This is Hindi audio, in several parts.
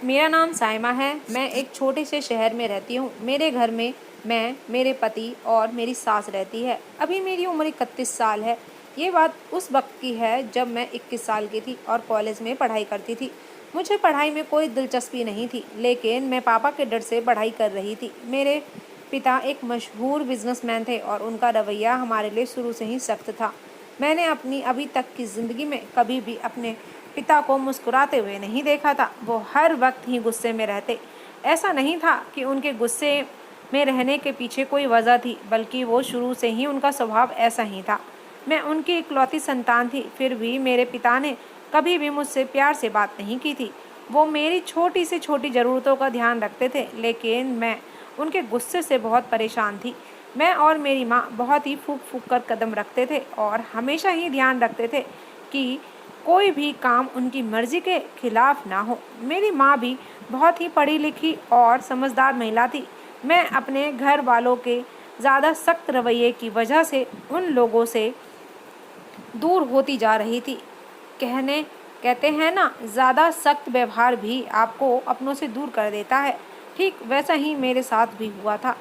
मेरा नाम साइमा है। मैं एक छोटे से शहर में रहती हूँ। मेरे घर में मैं, मेरे पति और मेरी सास रहती है। अभी मेरी उम्र 31 साल है। ये बात उस वक्त की है जब मैं 21 साल की थी और कॉलेज में पढ़ाई करती थी। मुझे पढ़ाई में कोई दिलचस्पी नहीं थी, लेकिन मैं पापा के डर से पढ़ाई कर रही थी। मेरे पिता एक मशहूर बिजनेसमैन थे और उनका रवैया हमारे लिए शुरू से ही सख्त था। मैंने अपनी अभी तक की ज़िंदगी में कभी भी अपने पिता को मुस्कुराते हुए नहीं देखा था। वो हर वक्त ही गुस्से में रहते। ऐसा नहीं था कि उनके गुस्से में रहने के पीछे कोई वजह थी, बल्कि वो शुरू से ही उनका स्वभाव ऐसा ही था। मैं उनकी इकलौती संतान थी, फिर भी मेरे पिता ने कभी भी मुझसे प्यार से बात नहीं की थी। वो मेरी छोटी से छोटी ज़रूरतों का ध्यान रखते थे, लेकिन मैं उनके गुस्से से बहुत परेशान थी। मैं और मेरी माँ बहुत ही फूक फूक कर कदम रखते थे और हमेशा ही ध्यान रखते थे कि कोई भी काम उनकी मर्जी के खिलाफ ना हो। मेरी माँ भी बहुत ही पढ़ी लिखी और समझदार महिला थी। मैं अपने घर वालों के ज़्यादा सख्त रवैये की वजह से उन लोगों से दूर होती जा रही थी। कहने कहते हैं ना, ज़्यादा सख्त व्यवहार भी आपको अपनों से दूर कर देता है। ठीक वैसा ही मेरे साथ भी हुआ था।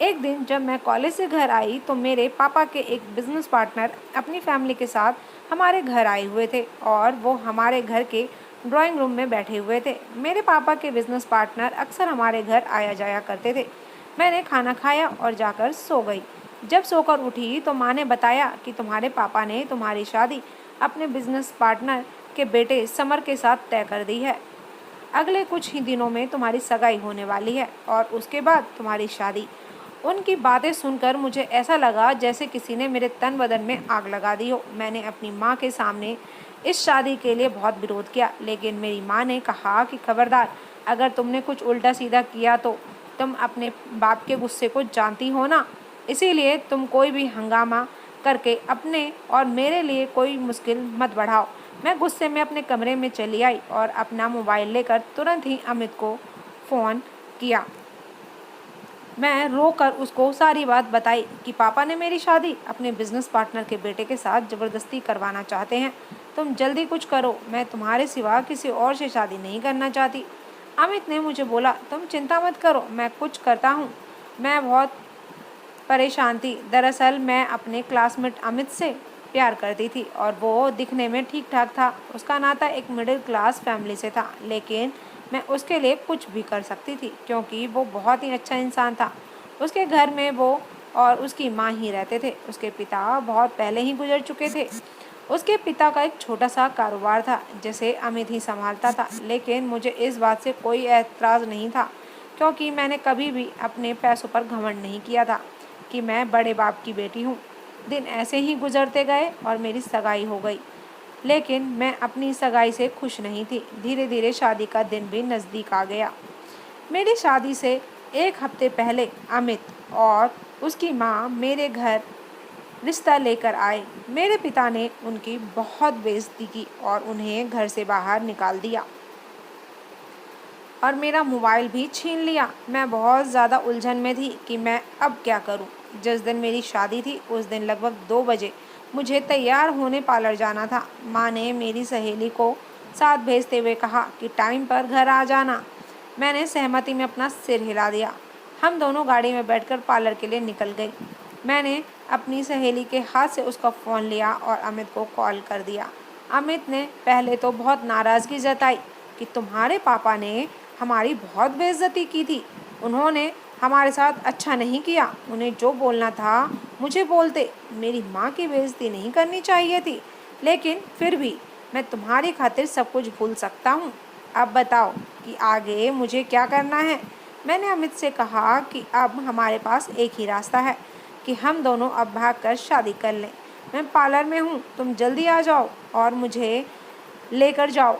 एक दिन जब मैं कॉलेज से घर आई तो मेरे पापा के एक बिजनेस पार्टनर अपनी फैमिली के साथ हमारे घर आए हुए थे और वो हमारे घर के ड्राइंग रूम में बैठे हुए थे। मेरे पापा के बिजनेस पार्टनर अक्सर हमारे घर आया जाया करते थे। मैंने खाना खाया और जाकर सो गई। जब सोकर उठी तो माँ ने बताया कि तुम्हारे पापा ने तुम्हारी शादी अपने बिजनेस पार्टनर के बेटे समर के साथ तय कर दी है। अगले कुछ ही दिनों में तुम्हारी सगाई होने वाली है और उसके बाद तुम्हारी शादी। उनकी बातें सुनकर मुझे ऐसा लगा जैसे किसी ने मेरे तन बदन में आग लगा दी हो। मैंने अपनी माँ के सामने इस शादी के लिए बहुत विरोध किया, लेकिन मेरी माँ ने कहा कि खबरदार, अगर तुमने कुछ उल्टा सीधा किया तो तुम अपने बाप के गुस्से को जानती हो ना। इसीलिए तुम कोई भी हंगामा करके अपने और मेरे लिए कोई मुश्किल मत बढ़ाओ। मैं गुस्से में अपने कमरे में चली आई और अपना मोबाइल लेकर तुरंत ही अमित को फ़ोन किया। मैं रोकर उसको सारी बात बताई कि पापा ने मेरी शादी अपने बिजनेस पार्टनर के बेटे के साथ ज़बरदस्ती करवाना चाहते हैं। तुम जल्दी कुछ करो, मैं तुम्हारे सिवा किसी और से शादी नहीं करना चाहती। अमित ने मुझे बोला, तुम चिंता मत करो, मैं कुछ करता हूँ। मैं बहुत परेशान थी। दरअसल मैं अपने क्लासमेट अमित से प्यार करती थी और वो दिखने में ठीक ठाक था। उसका नाता एक मिडिल क्लास फैमिली से था, लेकिन मैं उसके लिए कुछ भी कर सकती थी क्योंकि वो बहुत ही अच्छा इंसान था। उसके घर में वो और उसकी माँ ही रहते थे। उसके पिता बहुत पहले ही गुजर चुके थे। उसके पिता का एक छोटा सा कारोबार था जिसे अमित ही संभालता था, लेकिन मुझे इस बात से कोई एतराज़ नहीं था क्योंकि मैंने कभी भी अपने पैसों पर घमंड नहीं किया था कि मैं बड़े बाप की बेटी हूँ। दिन ऐसे ही गुजरते गए और मेरी सगाई हो गई, लेकिन मैं अपनी सगाई से खुश नहीं थी। धीरे धीरे शादी का दिन भी नज़दीक आ गया। मेरी शादी से एक हफ्ते पहले अमित और उसकी माँ मेरे घर रिश्ता लेकर आए। मेरे पिता ने उनकी बहुत बेइज्जती की और उन्हें घर से बाहर निकाल दिया और मेरा मोबाइल भी छीन लिया। मैं बहुत ज़्यादा उलझन में थी कि मैं अब क्या करूं। जिस दिन मेरी शादी थी उस दिन लगभग 2 बजे मुझे तैयार होने पार्लर जाना था। माँ ने मेरी सहेली को साथ भेजते हुए कहा कि टाइम पर घर आ जाना। मैंने सहमति में अपना सिर हिला दिया। हम दोनों गाड़ी में बैठकर पार्लर के लिए निकल गई। मैंने अपनी सहेली के हाथ से उसका फ़ोन लिया और अमित को कॉल कर दिया। अमित ने पहले तो बहुत नाराज़गी जताई कि तुम्हारे पापा ने हमारी बहुत बेइज्जती की थी। उन्होंने हमारे साथ अच्छा नहीं किया। उन्हें जो बोलना था मुझे बोलते। मेरी माँ की बेइज्जती नहीं करनी चाहिए थी, लेकिन फिर भी मैं तुम्हारी खातिर सब कुछ भूल सकता हूँ। अब बताओ कि आगे मुझे क्या करना है। मैंने अमित से कहा कि अब हमारे पास एक ही रास्ता है कि हम दोनों अब भागकर शादी कर लें। मैं पार्लर में हूँ, तुम जल्दी आ जाओ और मुझे लेकर जाओ।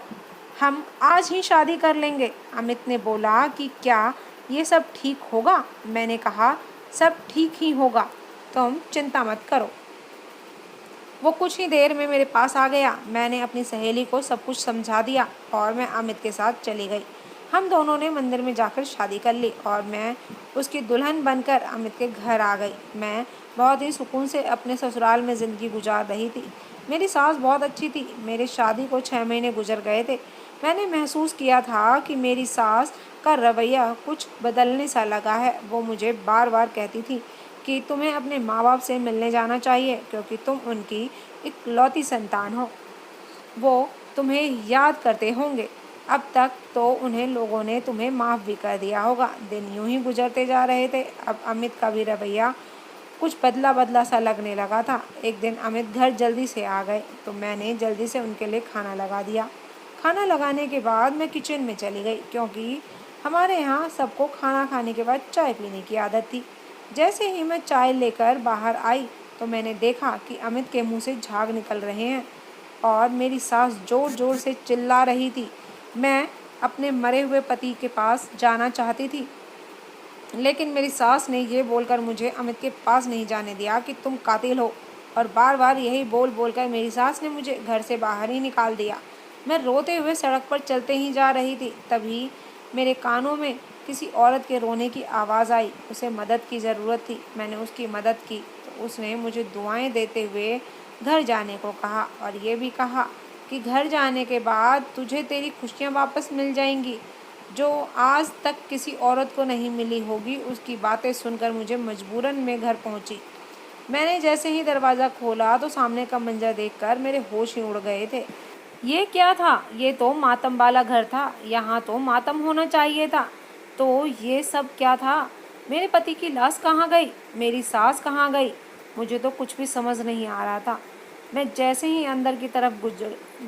हम आज ही शादी कर लेंगे। अमित ने बोला कि क्या ये सब ठीक होगा। मैंने कहा, सब ठीक ही होगा, तुम चिंता मत करो। वो कुछ ही देर में मेरे पास आ गया। मैंने अपनी सहेली को सब कुछ समझा दिया और मैं अमित के साथ चली गई। हम दोनों ने मंदिर में जाकर शादी कर ली और मैं उसकी दुल्हन बनकर अमित के घर आ गई। मैं बहुत ही सुकून से अपने ससुराल में ज़िंदगी गुजार रही थी। मेरी सास बहुत अच्छी थी। मेरी शादी को 6 महीने गुजर गए थे। मैंने महसूस किया था कि मेरी सास का रवैया कुछ बदलने सा लगा है। वो मुझे बार बार कहती थी कि तुम्हें अपने माँ बाप से मिलने जाना चाहिए क्योंकि तुम उनकी इकलौती संतान हो। वो तुम्हें याद करते होंगे। अब तक तो उन्हें लोगों ने तुम्हें माफ़ भी कर दिया होगा। दिन यूं ही गुजरते जा रहे थे। अब अमित का भी रवैया कुछ बदला बदला सा लगने लगा था। एक दिन अमित घर जल्दी से आ गए तो मैंने जल्दी से उनके लिए खाना लगा दिया। खाना लगाने के बाद मैं किचन में चली गई क्योंकि हमारे यहाँ सबको खाना खाने के बाद चाय पीने की आदत थी। जैसे ही मैं चाय लेकर बाहर आई तो मैंने देखा कि अमित के मुंह से झाग निकल रहे हैं और मेरी सास ज़ोर ज़ोर से चिल्ला रही थी। मैं अपने मरे हुए पति के पास जाना चाहती थी, लेकिन मेरी सास ने ये बोलकर मुझे अमित के पास नहीं जाने दिया कि तुम कातिल हो, और बार बार यही बोल बोलकर मेरी सास ने मुझे घर से बाहर ही निकाल दिया। मैं रोते हुए सड़क पर चलते ही जा रही थी, तभी मेरे कानों में किसी औरत के रोने की आवाज़ आई। उसे मदद की ज़रूरत थी। मैंने उसकी मदद की तो उसने मुझे दुआएं देते हुए घर जाने को कहा और ये भी कहा कि घर जाने के बाद तुझे तेरी खुशियाँ वापस मिल जाएंगी जो आज तक किसी औरत को नहीं मिली होगी। उसकी बातें सुनकर मुझे मजबूरन में घर पहुंची। मैंने जैसे ही दरवाज़ा खोला तो सामने का मंजर देखकर मेरे होश ही उड़ गए थे। ये क्या था? ये तो मातम वाला घर था। यहाँ तो मातम होना चाहिए था। तो ये सब क्या था? मेरे पति की लाश कहाँ गई? मेरी सास कहाँ गई? मुझे तो कुछ भी समझ नहीं आ रहा था। मैं जैसे ही अंदर की तरफ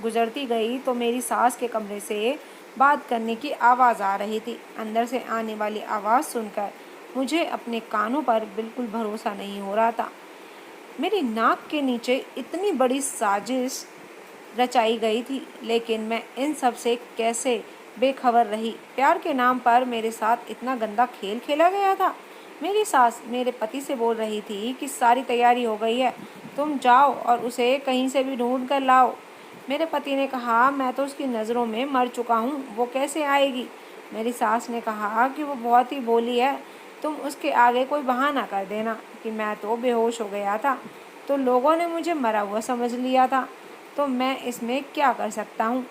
गुजरती गई तो मेरी सास के कमरे से बात करने की आवाज़ आ रही थी। अंदर से आने वाली आवाज़ सुनकर मुझे अपने कानों पर बिल्कुल भरोसा नहीं हो रहा था। मेरी नाक के नीचे इतनी बड़ी साजिश रचाई गई थी, लेकिन मैं इन सब से कैसे बेखबर रही? प्यार के नाम पर मेरे साथ इतना गंदा खेल खेला गया था। मेरी सास मेरे पति से बोल रही थी कि सारी तैयारी हो गई है, तुम जाओ और उसे कहीं से भी ढूंढ कर लाओ। मेरे पति ने कहा, मैं तो उसकी नज़रों में मर चुका हूँ, वो कैसे आएगी? मेरी सास ने कहा कि वो बहुत ही भोली है, तुम उसके आगे कोई बहाना कर देना कि मैं तो बेहोश हो गया था, तो लोगों ने मुझे मरा हुआ समझ लिया था। तो मैं इसमें क्या कर सकता हूँ?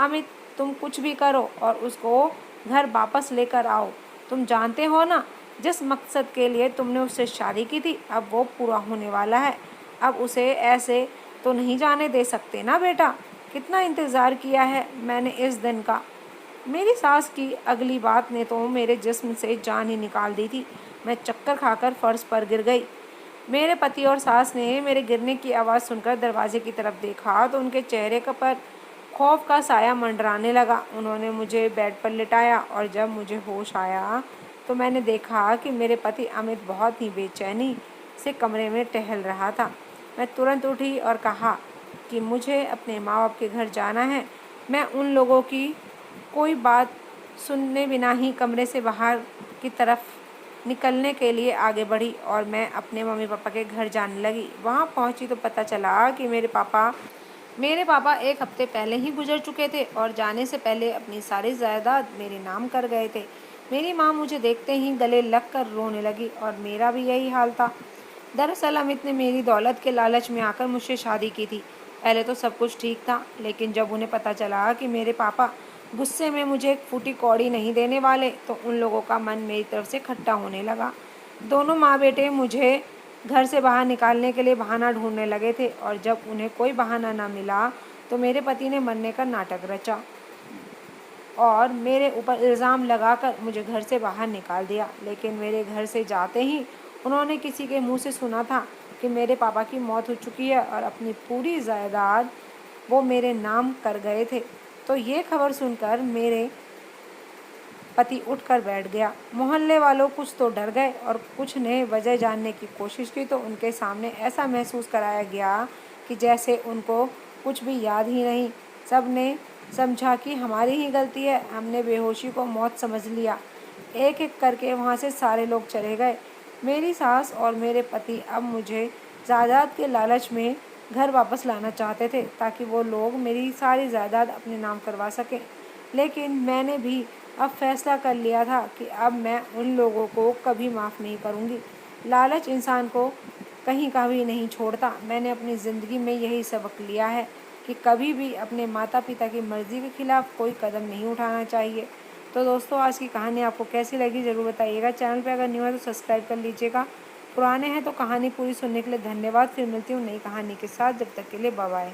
अमित, तुम कुछ भी करो और उसको घर वापस लेकर आओ। तुम जानते हो ना, जिस मकसद के लिए तुमने उससे शादी की थी अब वो पूरा होने वाला है। अब उसे ऐसे तो नहीं जाने दे सकते ना बेटा। कितना इंतज़ार किया है मैंने इस दिन का। मेरी सास की अगली बात ने तो मेरे जिस्म से जान ही निकाल दी थी। मैं चक्कर खाकर फर्श पर गिर गई। मेरे पति और सास ने मेरे गिरने की आवाज़ सुनकर दरवाजे की तरफ देखा तो उनके चेहरे पर खौफ का साया मंडराने लगा। उन्होंने मुझे बेड पर लिटाया और जब मुझे होश आया तो मैंने देखा कि मेरे पति अमित बहुत ही बेचैनी से कमरे में टहल रहा था। मैं तुरंत उठी और कहा कि मुझे अपने माँ बाप के घर जाना है। मैं उन लोगों की कोई बात सुनने बिना ही कमरे से बाहर की तरफ निकलने के लिए आगे बढ़ी और मैं अपने मम्मी पापा के घर जाने लगी। वहाँ पहुँची तो पता चला कि मेरे पापा एक हफ्ते पहले ही गुजर चुके थे और जाने से पहले अपनी सारी जायदाद मेरे नाम कर गए थे। मेरी माँ मुझे देखते ही गले लग कर रोने लगी और मेरा भी यही हाल था। दरअसल अमित ने मेरी दौलत के लालच में आकर मुझसे शादी की थी। पहले तो सब कुछ ठीक था, लेकिन जब उन्हें पता चला कि मेरे पापा गुस्से में मुझे एक फूटी कौड़ी नहीं देने वाले तो उन लोगों का मन मेरी तरफ से खट्टा होने लगा। दोनों माँ बेटे मुझे घर से बाहर निकालने के लिए बहाना ढूंढने लगे थे और जब उन्हें कोई बहाना ना मिला तो मेरे पति ने मरने का नाटक रचा और मेरे ऊपर इल्ज़ाम लगाकर मुझे घर से बाहर निकाल दिया। लेकिन मेरे घर से जाते ही उन्होंने किसी के मुंह से सुना था कि मेरे पापा की मौत हो चुकी है और अपनी पूरी जायदाद वो मेरे नाम कर गए थे। तो ये खबर सुनकर मेरे पति उठकर बैठ गया। मोहल्ले वालों कुछ तो डर गए और कुछ ने वजह जानने की कोशिश की तो उनके सामने ऐसा महसूस कराया गया कि जैसे उनको कुछ भी याद ही नहीं। सब ने समझा कि हमारी ही गलती है, हमने बेहोशी को मौत समझ लिया। एक एक करके वहाँ से सारे लोग चले गए। मेरी सास और मेरे पति अब मुझे जायदाद के लालच में घर वापस लाना चाहते थे ताकि वो लोग मेरी सारी जायदाद अपने नाम करवा सकें। लेकिन मैंने भी अब फैसला कर लिया था कि अब मैं उन लोगों को कभी माफ़ नहीं करूँगी। लालच इंसान को कहीं का भी नहीं छोड़ता। मैंने अपनी ज़िंदगी में यही सबक लिया है। कि कभी भी अपने माता पिता की मर्ज़ी के खिलाफ़ कोई कदम नहीं उठाना चाहिए। तो दोस्तों, आज की कहानी आपको कैसी लगी ज़रूर बताइएगा। चैनल पे अगर न्यू है तो सब्सक्राइब कर लीजिएगा। पुराने हैं तो कहानी पूरी सुनने के लिए धन्यवाद। फिर मिलती हूँ नई कहानी के साथ। जब तक के लिए बाय बाय।